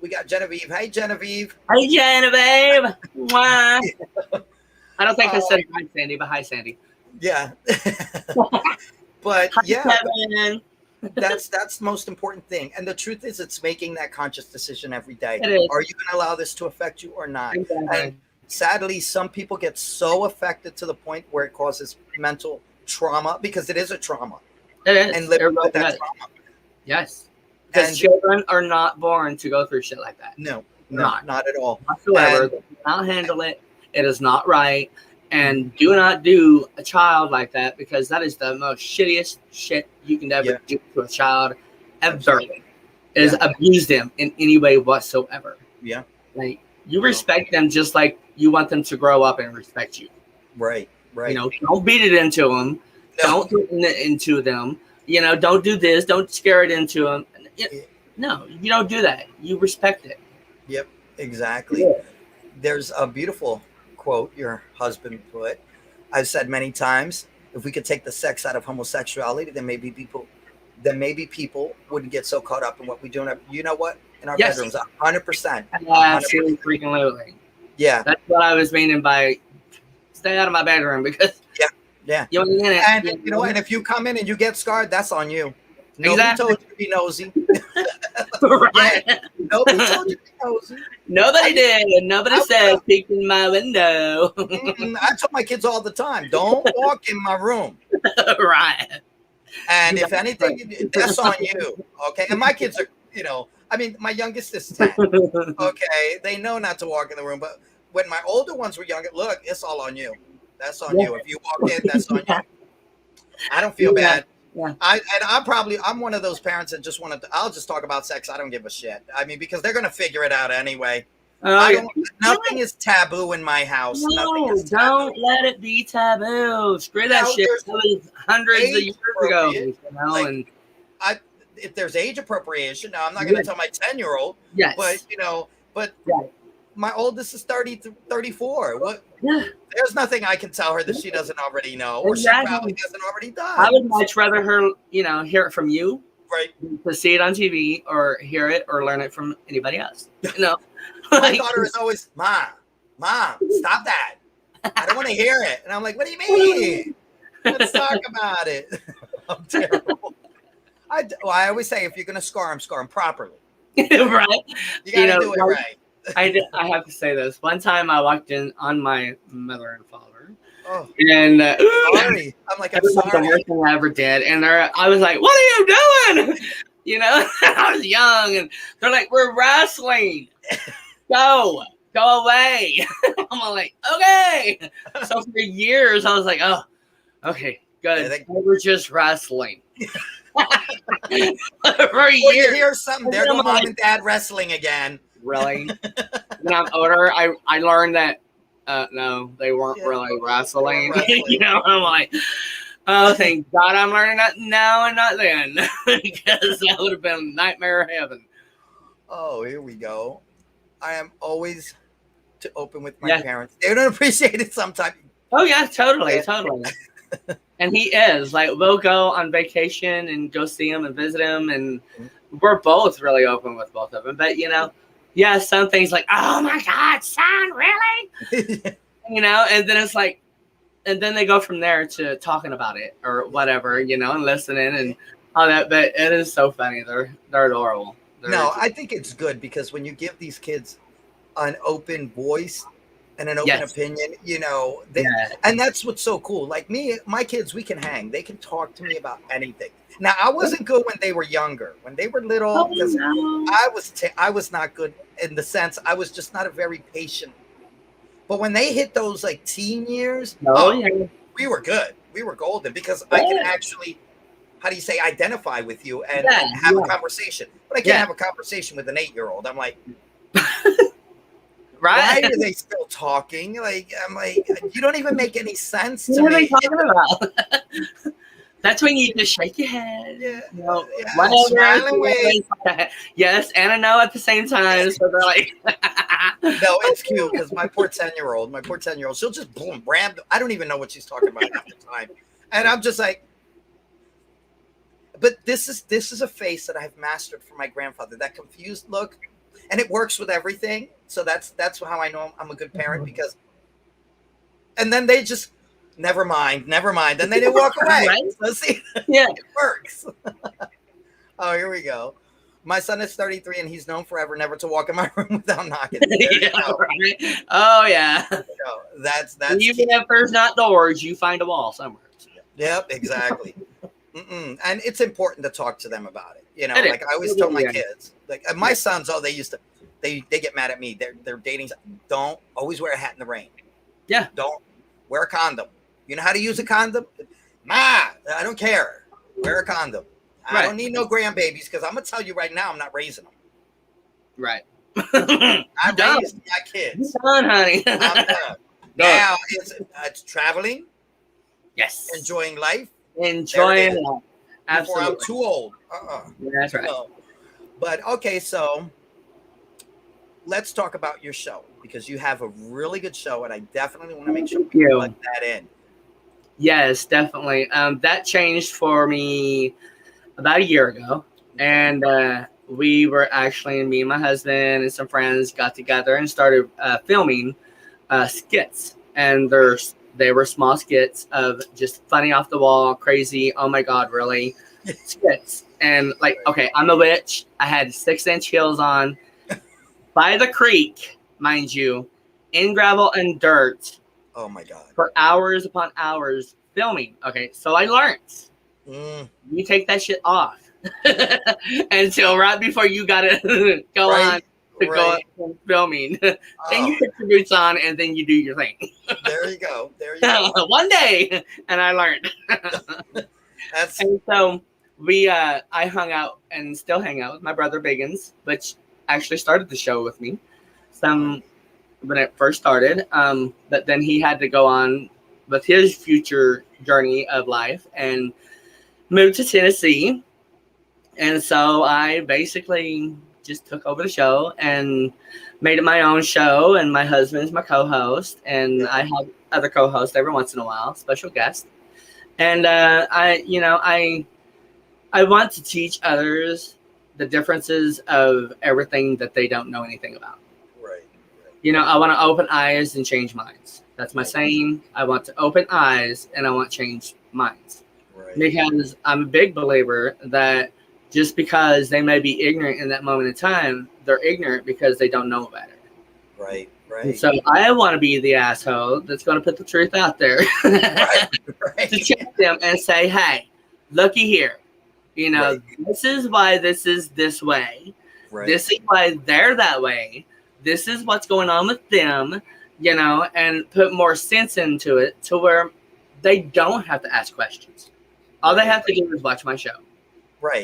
We got Genevieve. Hey, Genevieve. Hi, Genevieve. Mwah. I don't think I said hi, Sandy, but hi, Sandy. Yeah. But Hi, yeah, Kevin. that's the most important thing. And the truth is, it's making that conscious decision every day. It is. Are you going to allow this to affect you or not? Exactly. And sadly, some people get so affected to the point where it causes mental trauma, because it is a trauma. It is. And living with that Yes. trauma. Yes. Because children are not born to go through shit like that. No, Not. not at all. Whatsoever. They cannot handle it. It is not right. And do not do a child like that, because that is the most shittiest shit you can ever do to a child ever. Absolutely. Is abuse them in any way whatsoever. Yeah. Like, you respect them just like you want them to grow up and respect you. Right. You know, don't beat it into them. No. Don't threaten it into them. You know, don't do this. Don't scare it into them. No, you don't do that. You respect it. Yep, exactly. Yeah. There's a beautiful quote your husband put. I've said many times, if we could take the sex out of homosexuality, then maybe people wouldn't get so caught up in what we do. You know what? In our bedrooms, 100%. Absolutely freaking literally. Yeah. That's what I was meaning by stay out of my bedroom, because yeah. You're in it. And you know, and if you come in and you get scarred, that's on you. Nobody told you to be nosy. Right. Nobody told you to be nosy. Nobody did. Nobody said peek in my window. I tell my kids all the time, don't walk in my room. Right. And if anything, that's on you. Okay. And my kids are, you know, I mean, my youngest is 10. Okay. They know not to walk in the room. But when my older ones were younger, look, it's all on you. That's on you. If you walk in, that's on you. I don't feel bad. Yeah. I'm one of those parents that just I'll just talk about sex. I don't give a shit. I mean, because they're going to figure it out anyway. Nothing is taboo in my house. No, don't let it be taboo. Screw that shit. That was hundreds of years ago. You know, like, and if there's age appropriation, now I'm not going to tell my 10-year-old. Yes. But, you know, my oldest is 34. What? Yeah. There's nothing I can tell her that she doesn't already know, or she probably hasn't already done. I would much rather her, you know, hear it from you, right, to see it on TV, or hear it or learn it from anybody else. You know, my daughter is always, Mom, stop that. I don't want to hear it. And I'm like, what do you mean? Let's talk about it. I'm terrible. I always say, if you're going to scar them properly. Right. You got to do it right. I have to say this. One time I walked in on my mother and father. Oh. And sorry. I'm like, I'm sorry. The worst thing I ever did. And I was like, what are you doing? You know, I was young, and they're like, we're wrestling. Go away. I'm like, okay. So for years, I was like, oh, okay, good. Yeah, we're just wrestling. For years. You hear something, they're the mom and dad wrestling again. Really? When I'm older, I learned that no, they weren't really wrestling. You know, I'm like, oh, thank God I'm learning that now and not then, because that would have been nightmare heaven. Oh, here we go. I am always too open with my parents. They don't appreciate it sometimes. Oh yeah, totally. And he is like, we'll go on vacation and go see him and visit him, and we're both really open with both of them. But you know. Yeah, some things like, oh my God, son, really? You know, and then it's like, and then they go from there to talking about it or whatever, you know, and listening and all that. But it is so funny. They're adorable. I think it's good, because when you give these kids an open voice and an open opinion, you know, and that's what's so cool. Like my kids, we can hang. They can talk to me about anything. Now, I wasn't good when they were younger. When they were little, because I was not good in the sense I was just not a very patient. But when they hit those like teen years, we were good. We were golden, because I can actually, how do you say, identify with you and have a conversation. But I can't have a conversation with an 8-year-old. I'm like, why are they still talking? Like, I'm like, you don't even make any sense to me. What are they talking about? That's when you just shake your head. Yeah. You know, smiling ways. Yes, and a no at the same time. So they're like, no, it's cute, because my poor 10-year-old, she'll just boom, ram. I don't even know what she's talking about half the time. And I'm just like, but this is a face that I've mastered from my grandfather. That confused look, and it works with everything. So that's how I know I'm a good parent, because, and then they just never mind, and then they walk away. Right? So see, Yeah, it works. Oh, here we go. My son is 33, and he's known forever never to walk in my room without knocking. yeah, right. Oh yeah. That's Even if there's not doors, you find a wall somewhere. Yep, exactly. And it's important to talk to them about it. You know, It is. like I always tell my kids, like my sons, they get mad at me. They're dating. Don't always wear a hat in the rain. Yeah. Don't wear a condom. You know how to use a condom? Ma, I don't care. Wear a condom. I don't need no grandbabies, because I'm gonna tell you right now, I'm not raising them. Right. I raised my kids. Done, honey. I'm done. Now it's traveling, Yes. enjoying life. Enjoying life. Before Absolutely. I'm too old. That's right. No. But okay, so let's talk about your show, because you have a really good show, and I definitely want to make sure we plug that in. Yes, definitely. That changed for me about a year ago, and we were actually, me and my husband and some friends got together and started filming skits, and they were small skits of just funny, off the wall, crazy, oh my god, really skits. And like, okay, I'm a witch. I had 6-inch heels on by the creek, mind you, in gravel and dirt. Oh my god. For hours upon hours filming. Okay, so I learned. You take that shit off until right before you gotta go on to go on filming. Then you put your boots on, and then you do your thing. There you go. One day, and I learned. And so I hung out and still hang out with my brother Biggins, which actually started the show with me. When it first started, but then he had to go on with his future journey of life and moved to Tennessee. And so I basically just took over the show and made it my own show, and my husband's my co-host, and I have other co-hosts every once in a while, special guests. And I want to teach others the differences of everything that they don't know anything about. I want to open eyes and change minds. That's my saying. I want to open eyes, and I want to change minds. Because I'm a big believer that just because they may be ignorant in that moment in time, they're ignorant because they don't know better. Right. And so I want to be the asshole that's going to put the truth out there to check them and say, hey, looky here. This is why this is this way. This is why they're that way. This is what's going on with them, and put more sense into it to where they don't have to ask questions. All they have to do is watch my show.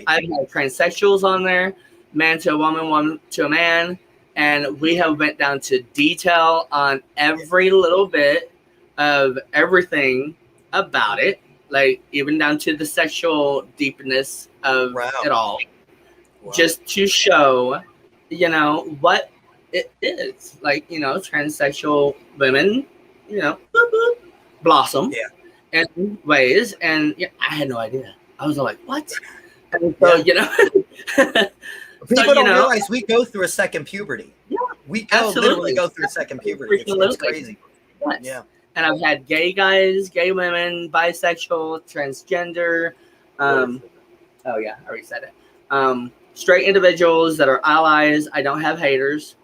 I've had transsexuals on there, man to a woman to a man, and we have went down to detail on every little bit of everything about it, like even down to the sexual deepness of it all, just to show, what it is. Like, transsexual women, blossom in ways, and I had no idea. I was like, what? And so, people don't realize we go through a second puberty. We literally go through a second puberty. It's crazy. Yes. Yeah. And I've had gay guys, gay women, bisexual, transgender. I already said it. Straight individuals that are allies. I don't have haters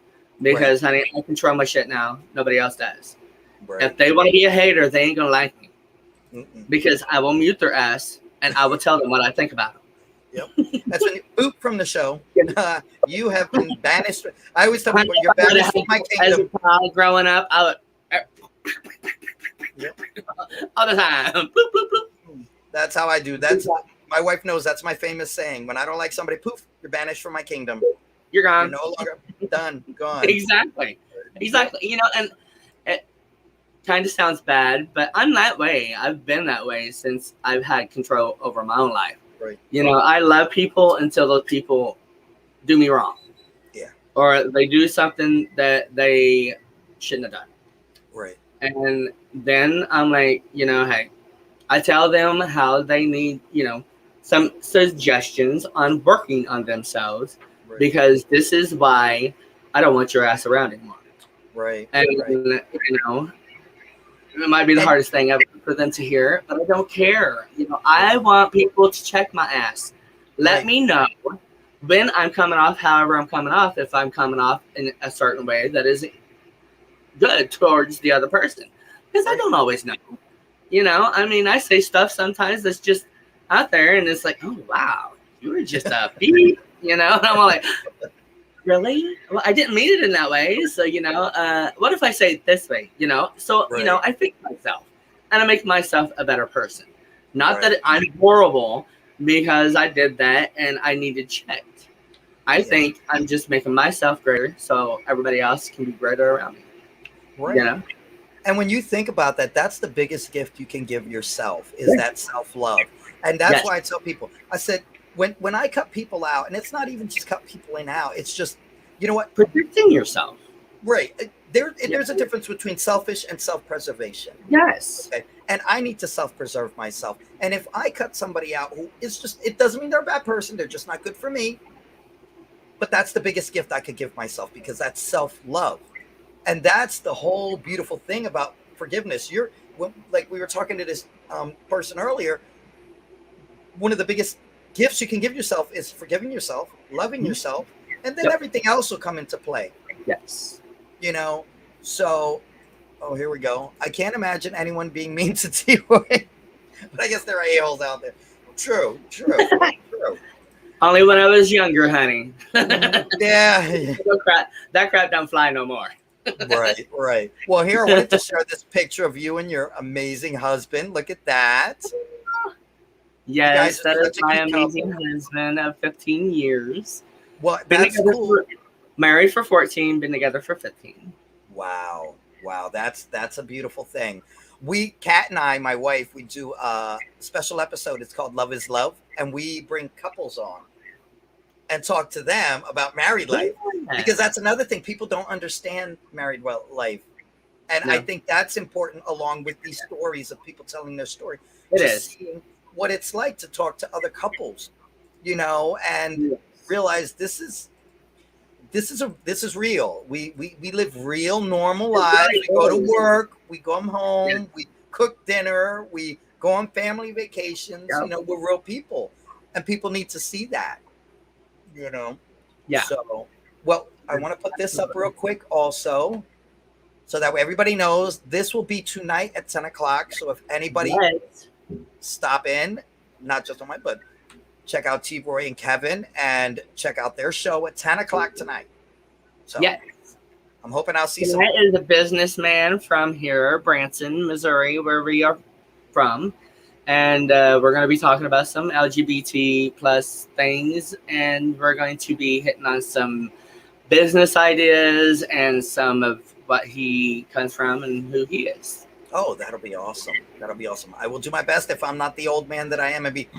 because, honey, I control my shit now. Nobody else does. If they want to be a hater, they ain't going to like me. Because I will mute their ass and I will tell them what I think about them. Yep. That's when you boop from the show. You have been banished. I always tell people you're banished from my kingdom. As a child growing up, I would all the time. Bloop, bloop, bloop. That's how I do. My wife knows that's my famous saying. When I don't like somebody, poof, you're banished from my kingdom. You're gone. You're no longer done. Gone. Exactly. And it kind of sounds bad, but I'm that way. I've been that way since I've had control over my own life. I love people until those people do me wrong. Yeah. Or they do something that they shouldn't have done. Right. And then I'm like, hey, I tell them how they need, some suggestions on working on themselves because this is why I don't want your ass around anymore. Right. And right. you know, it might be the hardest thing ever for them to hear, but I don't care. You know, I want people to check my ass. Let me know when I'm coming off, however I'm coming off, if I'm coming off in a certain way that isn't good towards the other person. Because I don't always know. You know, I mean, I say stuff sometimes that's just out there, and it's like, oh, wow, you were just a beep, you know? And I'm all like, really? Well, I didn't mean it in that way. So, you know, what if I say it this way, you know? So, you know, I fix myself, and I make myself a better person. Not that I'm horrible because I did that and I needed checked. I think I'm just making myself greater so everybody else can be greater around me. Right. You know? And when you think about that, that's the biggest gift you can give yourself is that self-love. And that's why I tell people, I said, when I cut people out, and it's not even just cut people in out, it's just, you know what? Protecting yourself. Right. There's a difference between selfish and self-preservation. Yes. Okay. And I need to self-preserve myself. And if I cut somebody out who is just, it doesn't mean they're a bad person. They're just not good for me. But that's the biggest gift I could give myself because that's self-love. And that's the whole beautiful thing about forgiveness. Like we were talking to this person earlier, one of the biggest gifts you can give yourself is forgiving yourself, loving yourself, and then everything else will come into play. Yes. You know, so, oh, here we go. I can't imagine anyone being mean to T-Roy, but I guess there are a-holes out there. True. Only when I was younger, honey. Yeah. That crap don't fly no more. Right. Well, here I wanted to share this picture of you and your amazing husband. Look at that. Yes, that is my amazing husband of 15 years. Well, that's cool. Married for 14, been together for 15. Wow. That's a beautiful thing. Kat and I, my wife, we do a special episode. It's called Love is Love. And we bring couples on and talk to them about married life. Because that's another thing. People don't understand married life. And I think that's important along with these stories of people telling their story. It is. Seeing what it's like to talk to other couples, you know, and realize this is real. We live real normal lives. We go to work, we go home, we cook dinner, we go on family vacations. You know, we're real people, and people need to see that. You know. Yeah. So, well, I want to put this up real quick also, so that way everybody knows this will be tonight at 10 o'clock. So if anybody stop in, not just on my but check out T-Roy and Kevin and check out their show at 10 o'clock tonight. So I'm hoping I'll see some. That is a businessman from here, Branson, Missouri, where we are from. And we're going to be talking about some LGBT plus things. And we're going to be hitting on some business ideas and some of what he comes from and who he is. Oh, that'll be awesome. I will do my best if I'm not the old man that I am and be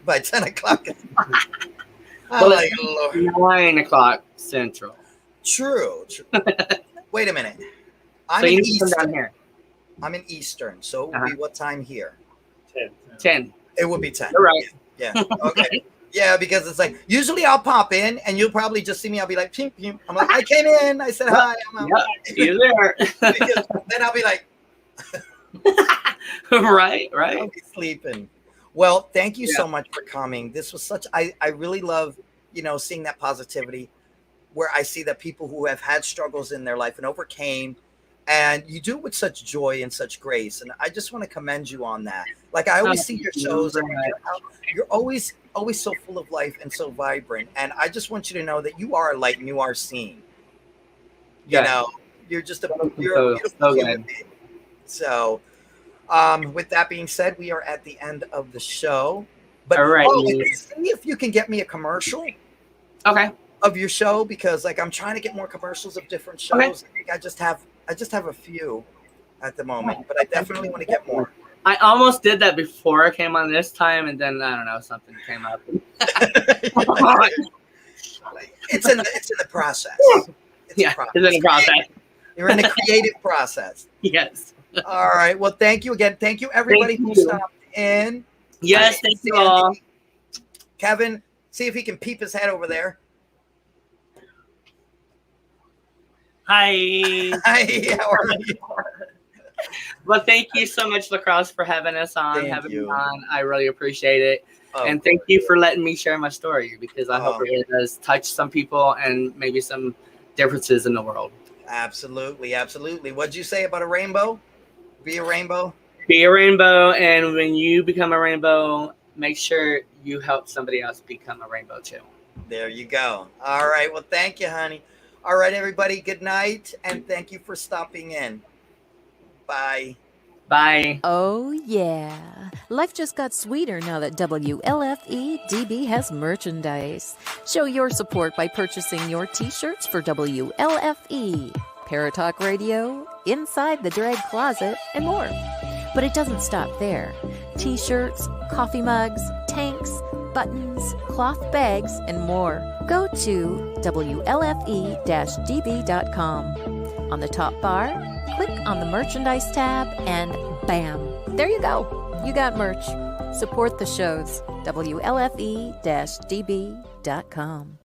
by 10 o'clock. Well, it's 9 o'clock Central. True. Wait a minute. I'm so in you Eastern. come down here. I'm in Eastern. So it would be what time here? 10. It would be 10. You're right. Yeah. Okay. Yeah, because it's like usually I'll pop in and you'll probably just see me. I'll be like, pew, pew. I'm like, I came in. I said hi. I'm out. You're there. Because then I'll be like, right. I'll be sleeping. Well, thank you so much for coming. This was I really love, you know, seeing that positivity where I see that people who have had struggles in their life and overcame, and you do it with such joy and such grace. And I just want to commend you on that. Like I always see your shows and you're always so full of life and so vibrant. And I just want you to know that you are a light and you are seen. You know, you're just a beautiful human being. So with that being said, we are at the end of the show. But all right, see if you can get me a commercial. Okay. Of your show, because like I'm trying to get more commercials of different shows. Okay. I think I just have a few at the moment, but I definitely want to get more. I almost did that before I came on this time, and then I don't know, something came up. It's in the process. It's in the process. You're in the creative process. Yes. All right. Well, thank you again. Thank you everybody who stopped in. Yes, thank you all. Kevin, see if he can peep his head over there. Hi. Hi, how are you? Well, thank you so much, Lacrosse, for having us on. Thank you. Me on. I really appreciate it. Oh, and thank you for letting me share my story, because I hope Oh. it does touch some people and maybe some differences in the world. Absolutely, absolutely. What'd you say about a rainbow? Be a rainbow? Be a rainbow, and when you become a rainbow, make sure you help somebody else become a rainbow too. There you go. All right. Well, thank you, honey. All right, everybody. Good night, and thank you for stopping in. Bye. Bye. Oh, yeah. Life just got sweeter now that WLFE-DB has merchandise. Show your support by purchasing your t-shirts for WLFE, Paratalk Radio, Inside the Drag Closet, and more. But it doesn't stop there. T-shirts, coffee mugs, tanks, buttons, cloth bags, and more. Go to WLFE-DB.com. On the top bar, click on the merchandise tab, and bam, there you go. You got merch. Support the shows. WLFE-DB.com.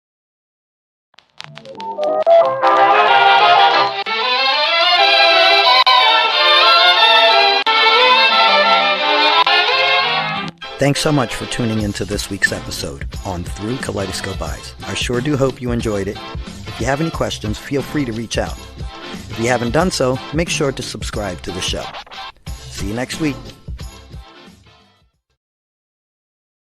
Thanks so much for tuning into this week's episode on Through Kaleidoscope Eyes. I sure do hope you enjoyed it. If you have any questions, feel free to reach out. If you haven't done so, make sure to subscribe to the show. See you next week.